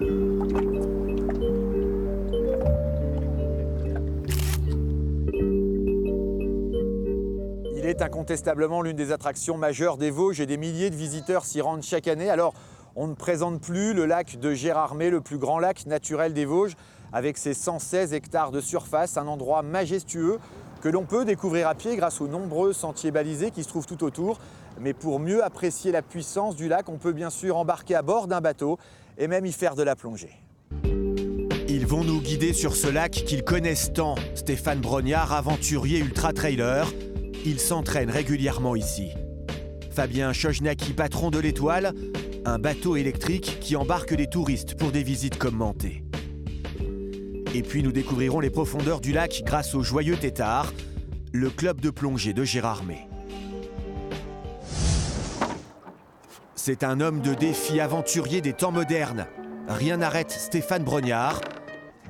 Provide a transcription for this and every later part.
Il est incontestablement l'une des attractions majeures des Vosges et des milliers de visiteurs s'y rendent chaque année. Alors, on ne présente plus le lac de Gérardmer, le plus grand lac naturel des Vosges, avec ses 116 hectares de surface, un endroit majestueux que l'on peut découvrir à pied grâce aux nombreux sentiers balisés qui se trouvent tout autour. Mais pour mieux apprécier la puissance du lac, on peut bien sûr embarquer à bord d'un bateau et même y faire de la plongée. Ils vont nous guider sur ce lac qu'ils connaissent tant. Stéphane Brognard, aventurier ultra-trailer, il s'entraîne régulièrement ici. Fabien Chojnacki, patron de l'Étoile, un bateau électrique qui embarque des touristes pour des visites commentées. Et puis nous découvrirons les profondeurs du lac grâce au Joyeux Tétard, le club de plongée de Gérardmer. C'est un homme de défi aventurier des temps modernes. Rien n'arrête Stéphane Brognard,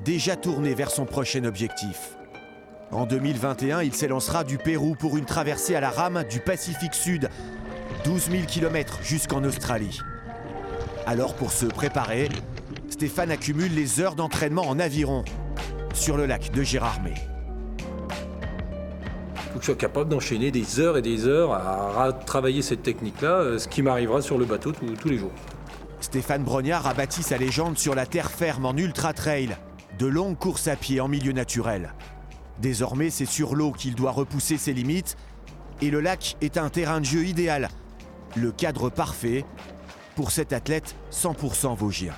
déjà tourné vers son prochain objectif. En 2021, il s'élancera du Pérou pour une traversée à la rame du Pacifique Sud, 12 000 km jusqu'en Australie. Alors pour se préparer, Stéphane accumule les heures d'entraînement en aviron sur le lac de Gérardmer. Il faut que je sois capable d'enchaîner des heures et des heures à travailler cette technique-là, ce qui m'arrivera sur le bateau tous les jours. Stéphane Brognard a bâti sa légende sur la terre ferme en ultra-trail, de longues courses à pied en milieu naturel. Désormais, c'est sur l'eau qu'il doit repousser ses limites et le lac est un terrain de jeu idéal, le cadre parfait pour cet athlète 100% vosgien.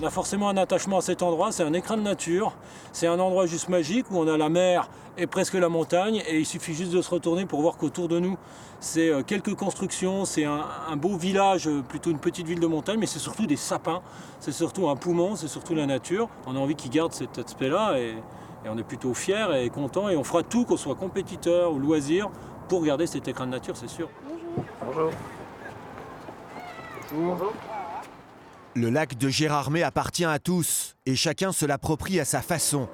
On a forcément un attachement à cet endroit, c'est un écrin de nature, c'est un endroit juste magique où on a la mer et presque la montagne et il suffit juste de se retourner pour voir qu'autour de nous, c'est quelques constructions, c'est un beau village, plutôt une petite ville de montagne, mais c'est surtout des sapins, c'est surtout un poumon, c'est surtout la nature. On a envie qu'ils gardent cet aspect-là et on est plutôt fiers et contents et on fera tout, qu'on soit compétiteur ou loisir, pour garder cet écrin de nature, c'est sûr. Bonjour. Bonjour. Le lac de Gérardmer appartient à tous et chacun se l'approprie à sa façon.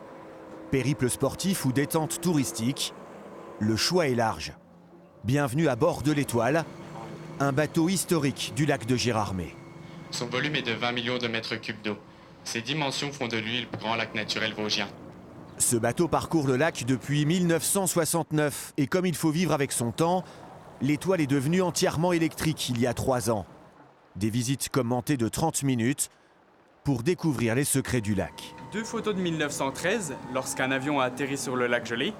Périple sportif ou détente touristique, le choix est large. Bienvenue à bord de l'Étoile, un bateau historique du lac de Gérardmer. Son volume est de 20 millions de mètres cubes d'eau. Ses dimensions font de lui le plus grand lac naturel vosgien. Ce bateau parcourt le lac depuis 1969 et comme il faut vivre avec son temps, l'Étoile est devenue entièrement électrique il y a 3 ans. Des visites commentées de 30 minutes pour découvrir les secrets du lac. 2 photos de 1913, lorsqu'un avion a atterri sur le lac gelé.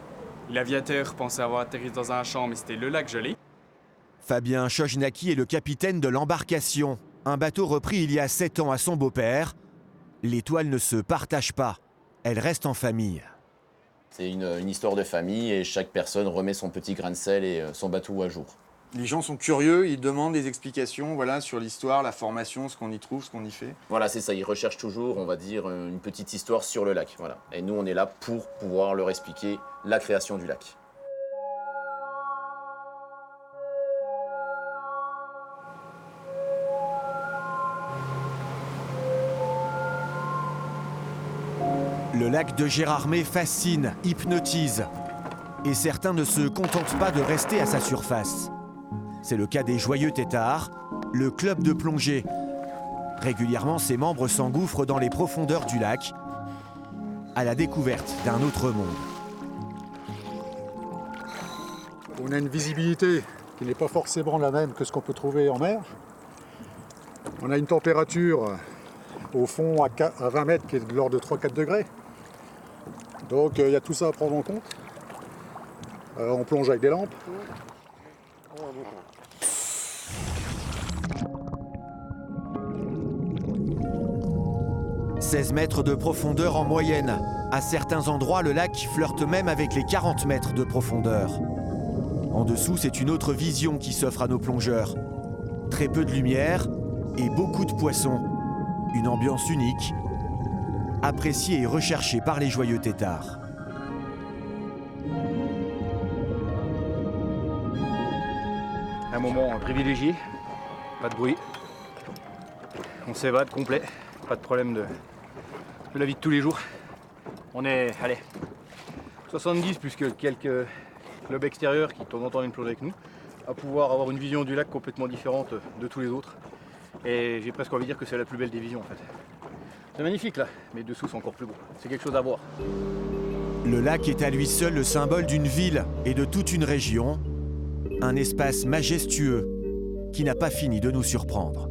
L'aviateur pensait avoir atterri dans un champ, mais c'était le lac gelé. Fabien Chojnacki est le capitaine de l'embarcation, un bateau repris il y a 7 ans à son beau-père. L'Étoile ne se partage pas, elle reste en famille. C'est une histoire de famille et chaque personne remet son petit grain de sel et son bateau à jour. Les gens sont curieux, ils demandent des explications sur l'histoire, la formation, ce qu'on y trouve, ce qu'on y fait. Voilà, c'est ça, ils recherchent toujours, on va dire, une petite histoire sur le lac. Voilà. Et nous, on est là pour pouvoir leur expliquer la création du lac. Le lac de Gérardmer fascine, hypnotise. Et certains ne se contentent pas de rester à sa surface. C'est le cas des Joyeux Tétards, le club de plongée. Régulièrement, ses membres s'engouffrent dans les profondeurs du lac, à la découverte d'un autre monde. On a une visibilité qui n'est pas forcément la même que ce qu'on peut trouver en mer. On a une température au fond à 20 mètres qui est de l'ordre de 3-4 degrés. Donc il y a tout ça à prendre en compte. On plonge avec des lampes. 16 mètres de profondeur en moyenne. À certains endroits, le lac flirte même avec les 40 mètres de profondeur. En dessous, c'est une autre vision qui s'offre à nos plongeurs. Très peu de lumière et beaucoup de poissons. Une ambiance unique, appréciée et recherchée par les Joyeux Tétards. Un moment privilégié, pas de bruit. On s'évade complet, pas de problème de la vie de tous les jours. On est, 70 plus que quelques clubs extérieurs qui de temps en temps viennent plonger avec nous, à pouvoir avoir une vision du lac complètement différente de tous les autres. Et j'ai presque envie de dire que c'est la plus belle des visions en fait. C'est magnifique là, mais dessous c'est encore plus beau. C'est quelque chose à voir. Le lac est à lui seul le symbole d'une ville et de toute une région. Un espace majestueux qui n'a pas fini de nous surprendre.